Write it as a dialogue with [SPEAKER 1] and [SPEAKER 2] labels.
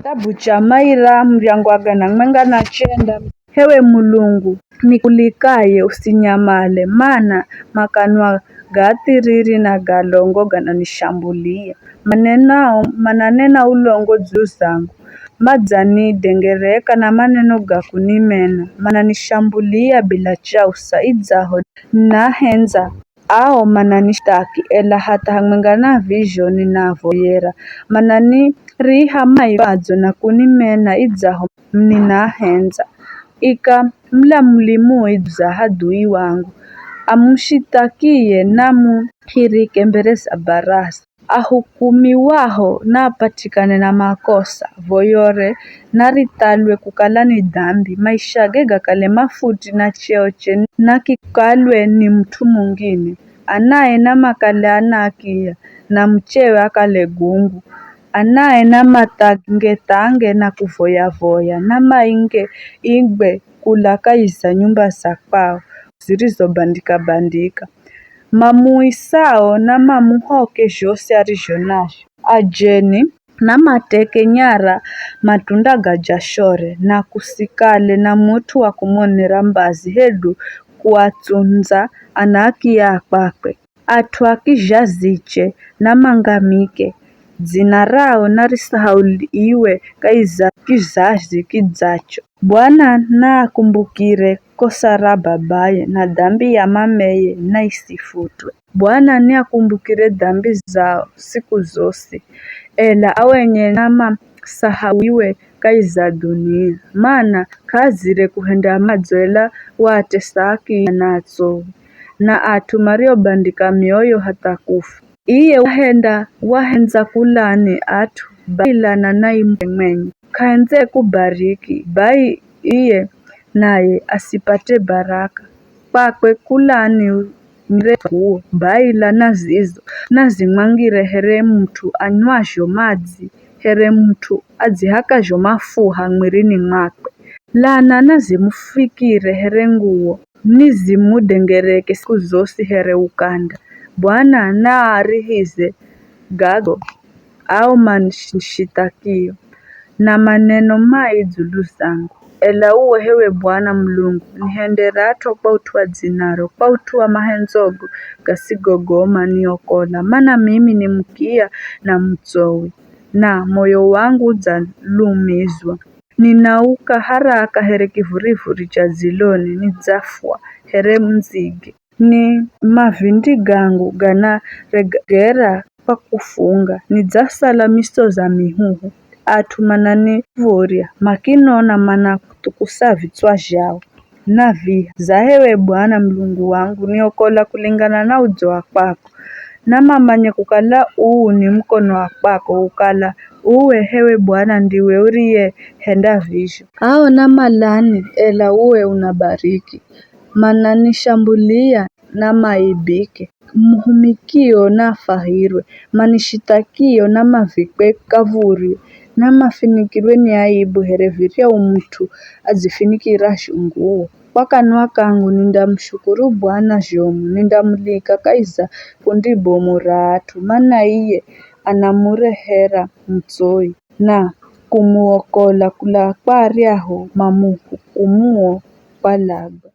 [SPEAKER 1] Kitabu cha Maira mryango wa 49. Hewe Mulungu nikulikaye usinyamale, mana makanwa gatiriri na galongo gananishambulia. Mananena ulongo juu zangu, madzani dengereka na maneno gakunimena. Mananishambulia bila chausa idzaho nahenza ao mananishtaki ela hata hamwengana vizho ninavoyera. Mananiriha maivadzo na kunimena idzaho mninahenza. Ika mla mlimu idza hadui wangu, amushitakie namuhirike mbele za baraza. Ahukumiwaho na patikane na makosa, voyore naritalwe kukala ni dhambi. Maisha gega kale mafuti na cheoche na kikalwe ni mtu mwingine. Anaye na makale anakia na mchewe akale gungu. Anaye na matange na kuvoya voya na mainge ingbe kulaka isa nyumba za kwao zilizo bandika. Mamuisao na mamuhoke jose arizonasho. Ajeni na mateke nyara matunda gajashore na kusikale na mutu wa kumonera mbazi hedu kuatunza anaki ya kwakwe. Atwakijaziche na mangamike. Dzina rao narisahauliwe kaiza kizazi kidzacho. Bwana na akumbukire kosa la babaye na dhambi ya mameye na isifutwe. Bwana ni akumbukire dhambi zao siku zose, ela awenye nama sahawiwe kaiza dunia. Mana kazire kuhenda mazoela watesaki nazo na atumario bandika mioyo hata kufa. Iye wahenza kulani atu baila na naimwenye. Kaenze kubariki bai iye naye asipate baraka. Kwakwe kulani mrefu baila nazizo nazimwangire here mtu anywasho madzi, here mtu adzihakajo mafuha mwirini mwakwe. Lana nazimufikire here nguo nizimudengereke siku zose here ukanda. Bwana na arihize gago au manishitakio na maneno maijulu zangu. Ela uwe hewe Bwana Mulungu nihenderato kwa utuwa dzinaro, kwa utuwa mahenzogu gasigogoma niokola. Mana mimi ni mkia na mzowe na moyo wangu dzalumizwa. Ninauka haraka here kivurivuri cha ziloni nidzafwa here mzige. Ni mavindi gangu gana regera pa kufunga nidzasala miso za mihuhu. Atu mananivoria makinona mana kutukusa vitswa zhao. Navi zahewe Bwana Mulungu wangu niokola kulingana na udzo wa kwako. Na mamanye kukala ni mkono wa kwako ukala uwe hewe Bwana ndiwe uriye henda visho. Ao na malani ela uwe unabariki. Mananishambulia na maibike. Muhumikio na fahirwe. Manishitakio na mavikwe kavuri. Na mafinikirwe ni aibu hereviria umtu azifinikira shunguo. Wakanwa kangu nindamshukuru Bwana jomu. Nindamulika kaiza kundibomu ratu. Mana iye anamurehera mzoi. Na kumuokola kula kwariaho mamuhu kumuo palaga.